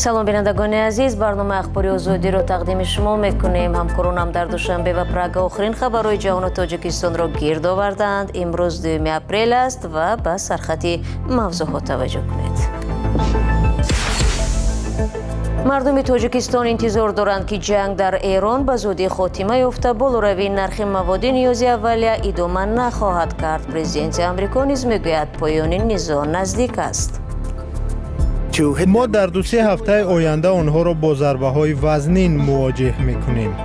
салом бинандагони азиз, барнома ахбори озодиро тақдими шумо мекунем. ҳамкоронам дар душанбе ва прага охирин хабарҳои ҷаҳону Тоҷикистонро гирд оварданд. имрӯз 2 апрел аст ва ба сархати мавзӯъҳо таваҷҷӯҳ кунед. мардуми Тоҷикистон интизор доранд ки ҷанг дар Эрон ба зудӣ хотима ёфта, болоравии нархи маводи ниёзи аввалия идома нахоҳад кард. Президенти Амрико низ мегӯяд поёни низоъ наздик аст. ما در 2-3 هفته آینده آنها را با ضربه‌های وزنین مواجه می‌کنیم.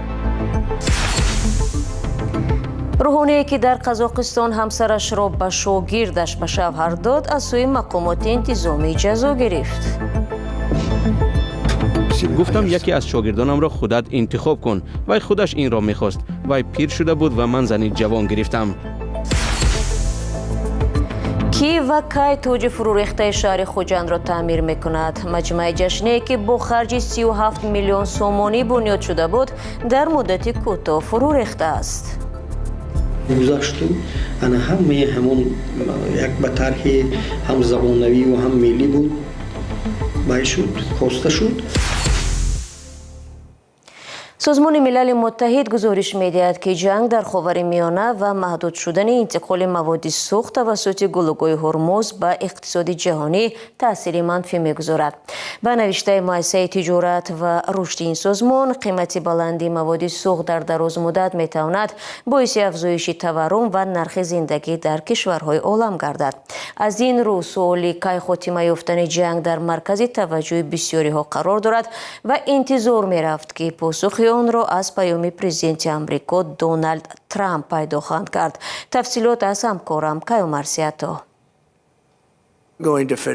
روحانی که در قزاقستان همسرش را به شاگردش به شوهر داد، از سوی مقامات انتظامی جزا گرفت. گفتم یکی از شاگردانم را خودت انتخاب کن. وای خودش این را می‌خواست. وای پیر شده بود و من زنی جوان گرفتم. کی و کی توج فروریخته شهر خوجند را تعمیر میکند. مجمع جشنی که با خرج 37 میلیون سومانی بنیاد شده بود در مدت کوتاه فرو ریخته است. گذاشتیم انا همون یک به طرح هم زبانوی و هم ملی بود باید شد خواسته شد. سازمان ملل متحد گزارش می‌دهد که جنگ در خاورمیانه و محدود شدن انتقال مواد سوخت توسط گلوگوی هرمز به اقتصاد جهانی تأثیر منفی می‌گذارد. با نوشته مؤسسه تجارت و رشد این سازمان، قیمت بلندی مواد سوخت در دراز مدت می‌تواند باعث افزایش تورم و نرخ زندگی در کشورهای عالم گردد. از این رو سؤال کی خاتمه یافتن جنگ در مرکز توجه بسیاری‌ها قرار دارد و انتظار می‌رفت که پاسخ آن را از پیام پرزیدنت آمریکا دونالد ترامپ پیدا خواهند کرد. تفصیلات از همکارم کیومرث عطا.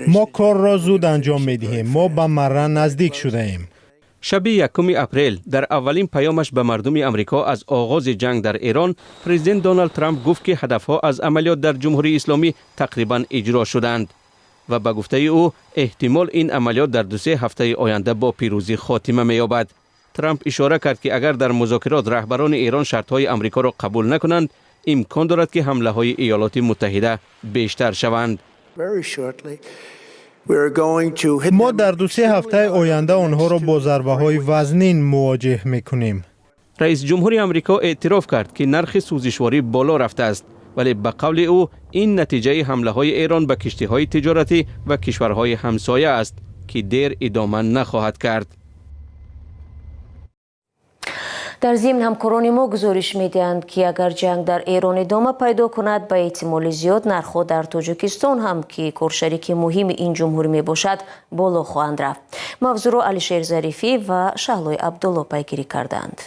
ما کار را زود انجام می‌دهیم. ما به مره نزدیک شده ایم. شب 1 اپریل در اولین پیامش به مردم آمریکا از آغاز جنگ در ایران، پرزیدنت دونالد ترامپ گفت که هدفها از عملیات در جمهوری اسلامی تقریباً اجرا شدند و به گفته او احتمال این عملیات در 2-3 هفته آینده با پیروزی خاتمه می‌یابد. ترامپ اشاره کرد که اگر در مذاکرات رهبران ایران شرطهای آمریکا را قبول نکنند، امکان دارد که حمله‌های ایالات متحده بیشتر شوند. ما در 2-3 هفته آینده آنها را با ضربه‌های وزنین مواجه می‌کنیم. رئیس جمهور آمریکا اعتراف کرد که نرخ سوزشواری بالا رفته است، ولی به قول او این نتیجه حمله‌های ایران به کشتی‌های تجارتی و کشورهای همسایه است که دیر ادامه نخواهد کرد. در ضمن همکاران ما گزارش می‌دهند که اگر جنگ در ایران ادامه پیدا کند، به احتمال زیاد نرخ‌ها در تاجیکستان هم که کارشریک مهم این جمهوری میباشد بالا خواهند رفت. موضوع را علیشیر ظریفی و شهلای عبدالله پیگیری کردند.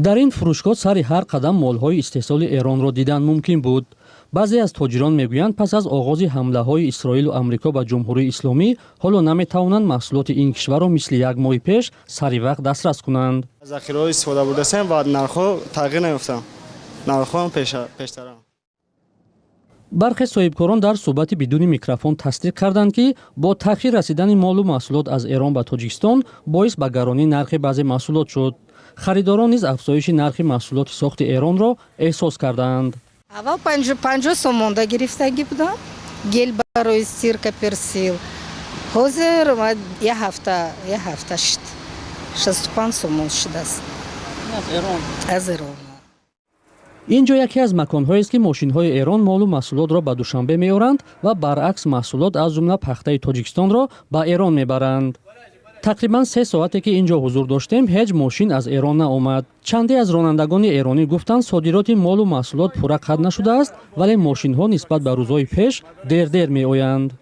در این فروشگاه سر هر قدم مال‌های استحصال ایران را دیدن ممکن بود. بعضی از تاجران میگویند پس از آغاز حمله‌های اسرائیل و آمریکا به جمهوری اسلامی حالا نمی‌توانند محصولات این کشور را مثل 1 ماه پیش سری وقت دسترس کنند. ذخیره‌های استفاده برده هستیم و نرخ‌ها تغییر نیفتند. نرخ‌ها هم پیشتر. برخی صاحبکاران در صحبت بدون میکروفون تصدیق کردند که با تأخیر رسیدن مال و محصولات از ایران به تاجیکستان باعث به گرانی نرخ بعضی محصولات شد. خریداران نیز افزایش نرخ محصولات ساخت ایران را احساس کردند. اول 50 سومون دا گرفتگی بودم. گل برای سیرک پرسیل. حاضر یه هفته شد. 65 سومون شده است. از ایران. اینجا یکی از مکان‌هایی است که ماشین‌های ایران مال و محصولات را به دوشنبه می‌آورند و برعکس محصولات از جمله پخته تاجیکستان را به ایران می‌برند. تقریباً 3 ساعته که اینجا حضور داشتیم هیچ ماشین از ایران نآمد. چندی از رانندگان ایرانی گفتند صادرات مال و محصولات پورا قطع نشده است، ولی ماشین‌ها نسبت به روزهای پیش دیر می‌آیند.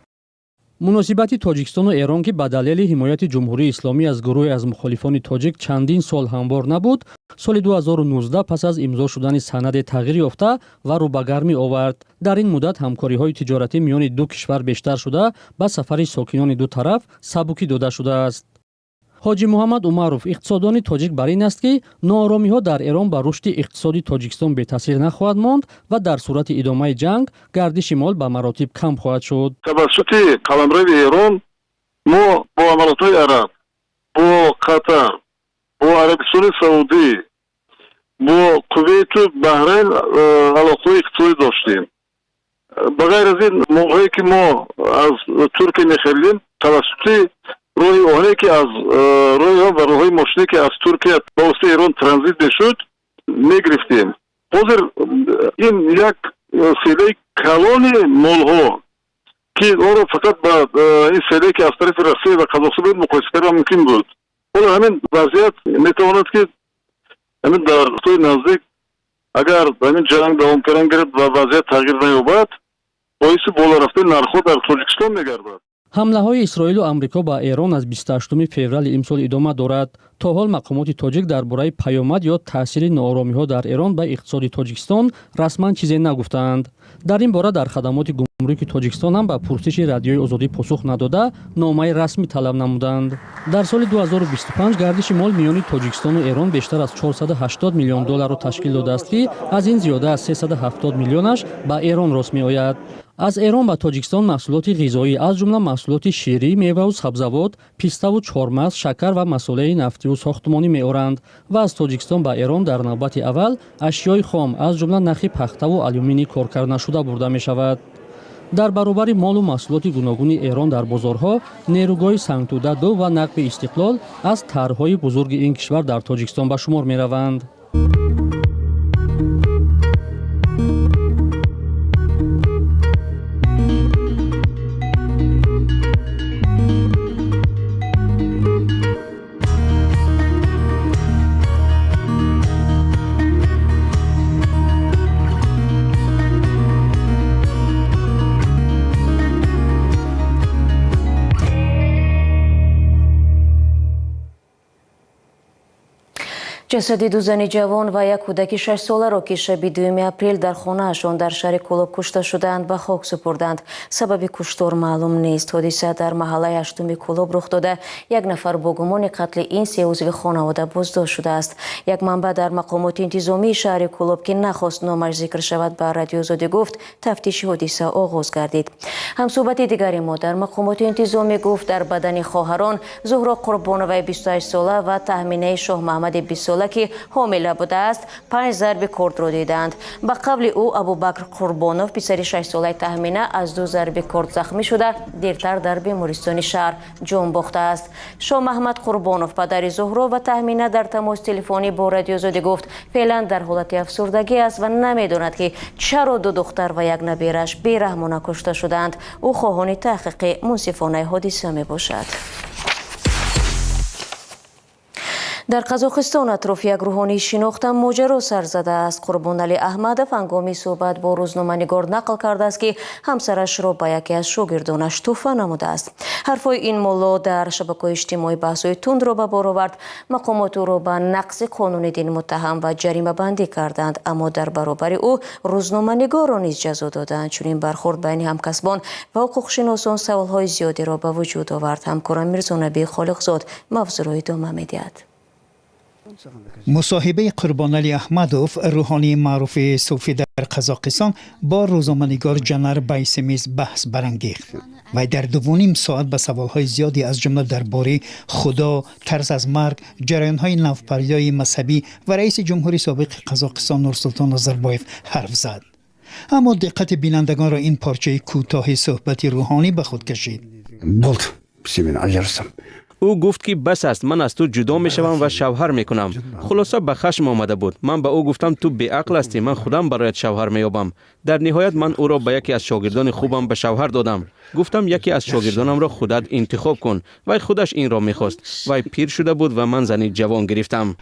مناسبت تاجیکستان و ایران که به دلیل حمایت جمهوری اسلامی از گروه از مخالفان تاجیک چندین سال هموار نبود، سال 2019 پس از امضا شدن سند تغییر یافته و رو به گرمی آورد. در این مدت همکاری‌های تجارتی میان دو کشور بیشتر شده، به سفر ساکنان دو طرف سبکی داده شده است. حاجی محمد عمروف اقتصاددان تاجیک بر این است که ناآرامی‌ها در ایران به رشد اقتصادی تاجیکستان بی تاثیر نخواهد ماند و در صورت ادامه جنگ گردش مال به مراتب کم خواهد شد. توسط قلمرو ایران ما با امارات‌های عرب، با قطر، با عربستان سعودی، با کویت و بحرین علاقه اقتصادی داشتیم. بغیر از این موقعی که ما از ترکیه می‌خریدیم توسط روی آهنی که از روی ها و روی ماشینی که از ترکیه با واسطه ایران ترانزیت میشد میگرفتیم. حاضر این یک سیله کلان مال ها که آن فقط با این سیله که از طرف روسیه و قزاقستان بود مقایسه کردن ممکن بود. حالا همین وضعیت میتواند که همین در توی نزدیک اگر همین جنگ دوام کردن گرفت و وضعیت تغییر نیابد باعث بالا رفتن نرخ‌ها در تاجیکستان میگردد. ҳамлаҳои Исроилу Амрико ба Эрон аз 28 феврали имсол идома дорад. То ҳол мақомоти тоҷик дар бораи паёмад ё таъсири нооромиҳо дар Эрон ба иқтисоди Тоҷикистон расман чизе нагуфтаанд. дар ин бора дар хадамоти гумрукии Тоҷикистон ҳам ба пурсиши радиои озодӣ посух надода номаи расмӣ талаб намуданд. дар соли 2025 гардиши мол миёни Тоҷикистону Эрон бештар аз 480 миллион долларро ташкил додааст ки аз ин зиёда аз 370 миллионаш ба Эрон рост меояд. аз Эрон ба Тоҷикистон маҳсулоти ғизоӣ аз ҷумла маҳсулоти ширӣ, меваву сабзавот, пиставу чормағз, шакар ва масолеи нафтиву сохтмонӣ меоранд ва аз Тоҷикистон ба Эрон дар навбати аввал ашёи хом аз ҷумла нахи пахтаву алюминии коркарданашуда бурда мешавад. дар баробари молу маҳсулоти гуногуни Эрон дар бозорҳо нерӯгоҳи сангтуда-2 ва нақби Истиқлол аз тарҳҳои бузурги ин кишвар дар Тоҷикистон ба шумор мераванд. جسد دو زن جوان و یک کودک 6 ساله را که شب 2 اپریل در خانه‌شان در شهر کلوب کشته شدند به خاک سپردند. سبب کشتار معلوم نیست. حادثه در محله 8 کلوب رخ داده. یک نفر با گمان قتل این 3 عضو خانواده بازداشت شده است. یک منبع در مقامات انتظامی شهر کلوب که نخواست نامش ذکر شود به رادیو آزادی گفت تفتیش حادثه آغاز گردید. همصحبت دیگری ما در مقامات انتظامی گفت در بدن خواهران زهرا قربانوی 28 ساله و تهمینه شاه محمد 20 ساله که حامله بوده است 5 ضرب کورد را دیدند. به قبل او ابوبکر قربانوف پسر 6 ساله تهمینه از 2 ضرب کورد زخمی شده دیرتر در بیمارستان شهر جان باخته است. شاه محمد قربانوف پدر زهرا و تهمینه در تماس تلفنی با رادیو آزادی گفت فعلا در حالت افسردگی است و نمیداند که چرا 2 دختر و یک نبیرش بیرحمانه کشته شدند. او خواهان تحقیق منصفانه حادثه می باشد. در قزاقستان اطراف یک روحانی شناخته ماجرا سر زده است. قربانعلی احمدов هنگامی صحبت با روزنامه‌نگار نقل کرده است که همسرش را به یکی از شاگردانش تحفه نموده است. حرفهای این ملا در شبکه‌های اجتماعی بحث‌های تند را به بار آورد. مقامات او را به نقض قانون دین متهم و جریمه بندی کردند، اما در برابر او روزنامه‌نگار را نیز جزا دادند. چون این برخورد بین همکسبان و حقوق‌شناسان سوال‌های زیادی را به وجود آورد. همکارم میرزانبی خالقزاد موضوع را ادامه می‌دهد. مصاحبه قربانعلی احمدов روحانی معروف صوفی در قزاقستان با روزنامه‌نگار جنر بیسمیز بحث برانگیخت و در 2.5 ساعت به سوالهای زیادی از جمله درباره خدا، ترس از مرگ، جریان‌های نوپریای مذهبی و رئیس جمهوری سابق قزاقستان نورسلطان نظربایف حرف زد. اما دقت بینندگان را این پارچه کوتاه صحبت روحانی به خود کشید. او گفت که بس است، من از تو جدا می شوم و شوهر می کنم. خلاصه به خشم آمده بود. من به او گفتم تو بی عقل هستی، من خودم برایت شوهر می یابم. در نهایت من او را به یکی از شاگردان خوبم به شوهر دادم. گفتم یکی از شاگردانم را خودت انتخاب کن. وی خودش این را می خواست. وی پیر شده بود و من زنی جوان گرفتم.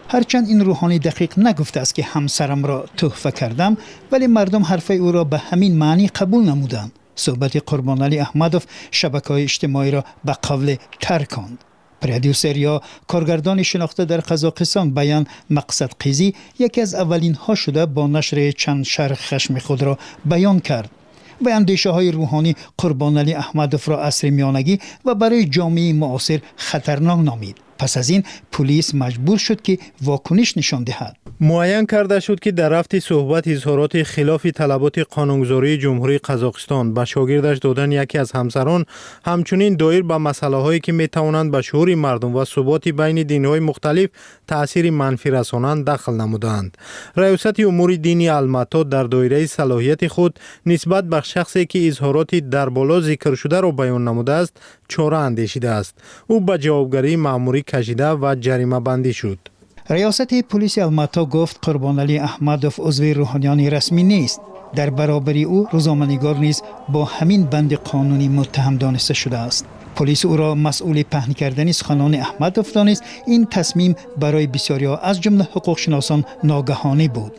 هرچند این روحانی دقیق نگفته است که همسرم را تحفه کردم، ولی مردم حرف او را به همین معنی قبول نمودند. صحبت قربانعلی احمدов شبکه‌های اجتماعی را به قول ترکاند. پرودیوسر یا کارگردان شناخته در قزاقستان بیان مقصد قیزی یکی از اولین ها شده با نشر چند شرح خشم خود را بیان کرد و اندیشه های روحانی قربانعلی احمدov را عصر میانگی و برای جامعه معاصر خطرناک نامید. پس از این پلیس مجبور شد که واکنش نشان دهد. معین کرده شد که در رفت صحبت اظهارات خلاف طلبات قانونگذاری جمهوری قزاقستان به شاگردش دادن یکی از همسران همچنین دایر به مسئله هایی که می توانند به شعور مردم و ثبات بین دین‌های مختلف تأثیر منفی رسانند دخل نمودند. ریاست امور دینی المتا در دایره صلاحیت خود نسبت به شخصی که اظهارات در بالا ذکر شده را بیان نموده است چاره اندیشیده است. او به جوابگری مأموری کشیده و جریمه بندی شد. ریاست پلیس المتا گفت قربان علی احمدوف عضو روحانیان رسمی نیست. در برابری او روزنامه‌نگار نیز با همین بند قانونی متهم دانسته شده است. پلیس او را مسئول پهن کردن سخنان احمدوف دانست. این تصمیم برای بسیاری از جمله حقوق شناسان ناگهانی بود.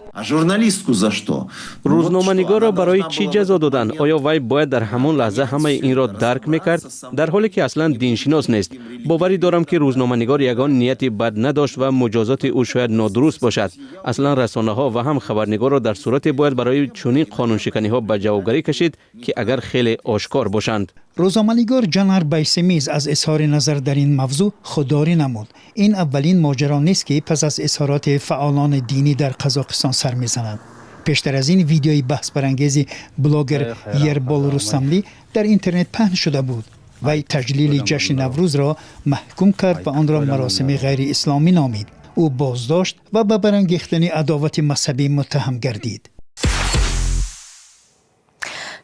روزنامه‌نگار را برای چی جزا دادن؟ آیا وی باید در همان لحظه همه این را درک میکرد؟ در حالی که اصلا دینشناس نیست. باوری دارم که روزنامه‌نگار یگان نیتی بد نداشت و مجازات او شاید نادرست باشد. اصلا رسانه‌ها و هم خبرنگار را در صورتی باید برای چنین قانون شکنی‌ها به جوابگری کشید که اگر خیلی آشکار باشند. روزنامه‌نگار جنر بیسمیز از اظهار نظر در این موضوع خودداری نمود. این اولین ماجرا نیست که پس از اظهارات فعالان دینی در قزاقستان سر می‌زند. پیشتر از این ویدیوی بحث برانگیز بلاگر یربال رستملی در اینترنت پهن شده بود. وی تجلیل جشن نوروز را محکوم کرد و آن را مراسم غیر اسلامی نامید. او بازداشت و به برانگیختن عداوت مذهبی متهم گردید.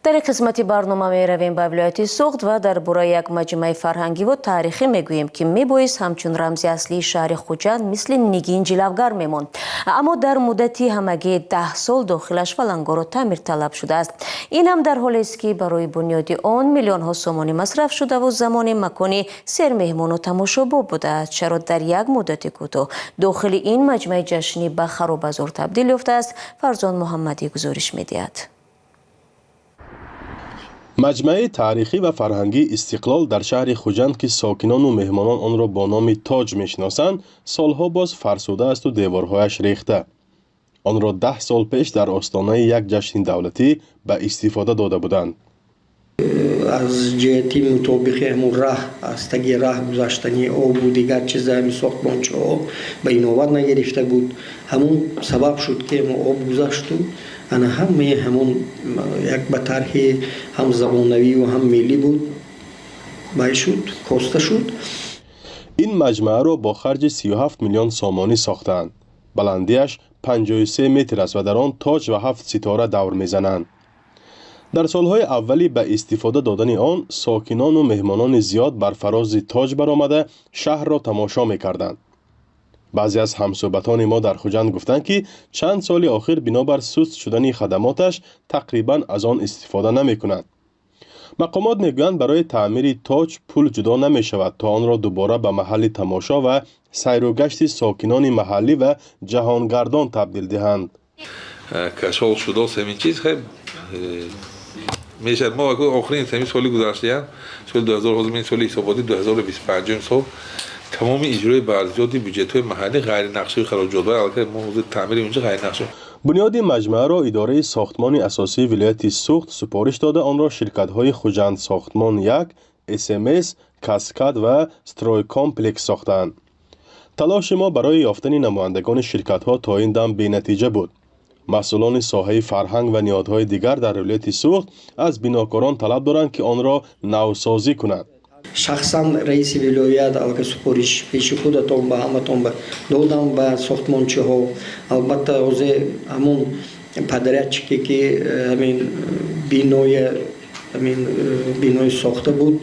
در این قسمتی برنامه می رویم به ولایت سوخت و در برای یک مجمع فرهنگی و تاریخی می گوییم که می بایست همچون رمز اصلی شهر خوجند مثل نگین جلوگر می ماند. اما در مدتی همگی 10 سال داخلش فلنگار و تعمیر طلب شده است. این هم در حالی است که برای بنیاد آن میلیون ها سومانی مصرف شده و زمان مکانی سر مهمان و تماشاگاه بوده. چرا در یک مدت کوتاه داخل این مجمع جشنی به خراب‌ازار تبدیل یافته است؟ فرزان محمدی گزارش می دهد. مجمع تاریخی و فرهنگی استقلال در شهر خوجند که ساکنان و مهمانان آن را با نام تاج میشناسند سالها باز فرسوده است و دیوارهایش ریخته. آن را 10 سال پیش در آستانه یک جشن دولتی به استفاده داده بودند. از جهتی مطابق همون راه از تگی راه گذاشتنی آب و دیگر چیزا همین ساختمانچه ها به این آور نگرفته بود. همون سبب شد که ما آب گذاشتیم. انا همون یک به طرح هم زبانوی و هم ملی بود باید شد کاسته شد. این مجمع را با خرج 37 میلیون سامانی ساختند. بلندیش 53 متر است و در آن تاج و 7 ستاره دور میزنند. در سالهای اولی به استفاده دادن آن ساکنان و مهمانان زیاد بر فراز تاج برآمده شهر را تماشا میکردند. بعضی از همصحبتان ما در خوجند گفتند که چند سال اخیر بنابر سست شدن خدماتش تقریبا از آن استفاده نمی کنند. مقامات میگویند برای تعمیر تاج پول جدا نمی شود تا آن را دوباره به محل تماشا و سیر و گشت ساکنان محلی و جهانگردان تبدیل دهند. کشال شده است همین چیز خیلی میشه. ما آخرین سالی گذشته سال 2000 سال حساباتی 2025 سال تمام اجرای برزیات بودجه‌های محلی غیر نقشه خراج جدول البته ما حوزه تعمیر اونجا غیر نقشه. بنیاد مجمع را اداره ساختمان اساسی ولایت سوخت سپارش داده آن را شرکت‌های خوجند ساختمان 1 SMS کاسکاد و استروی کامپلکس ساختند. تلاش ما برای یافتن نمایندگان شرکت‌ها تا این دم بی‌نتیجه بود. مسئولان ساحه فرهنگ و نهادهای دیگر در ولایت سوخت از بناکاران طلب دارند که آن را نوسازی کنند. شخصا رئیس ولایت البته سپارش پیش خودتون به همتون دادم به ساختمانچه ها. البته از همون پدرچکی که همین بینای ساخته بود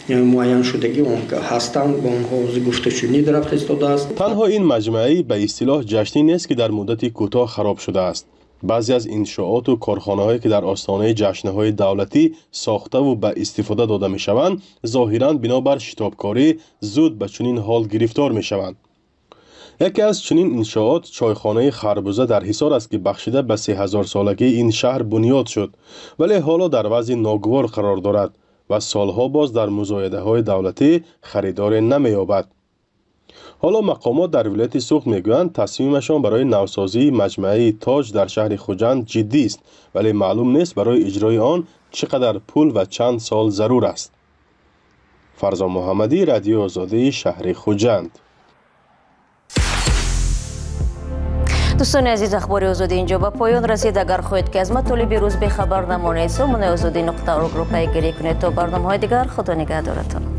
معین شدگی اون که هستند با اونها گفتشونی در رفت استاده است. تنها این مجمعی به اصطلاح جشنی نیست که در مدت کوتاه خراب شده است. بعضی از انشاءات و کارخانه‌هایی که در آستانه جشن‌های دولتی ساخته و به استفاده داده می‌شوند ظاهراً بنابر شتابکاری زود به چنین حال گرفتار می‌شوند. یکی از چنین انشاءات چایخانه خربوزه در حصار است که بخشیده به 3000 سالگی این شهر بنیاد شد ولی حالا در وضع ناگوار قرار دارد و سالها باز در مزایده‌های دولتی خریدار نمی‌یابد. حالا مقامات در ولایت سوخت میگویند تصمیمشان برای نوسازی مجمع تاج در شهر خوجند جدی است ولی معلوم نیست برای اجرای آن چقدر پول و چند سال ضرور است. فرزان محمدی، رادیو آزادی، شهر خوجند. دوستان عزیز، اخبار آزادی اینجا به پایان رسید. اگر خواهید که از مطالب روز بخبر نمانید، سامانه آزادی نقطه ارگ رو پیگیری کنید. تا برنامه‌های دیگر، خدا نگهدارتان.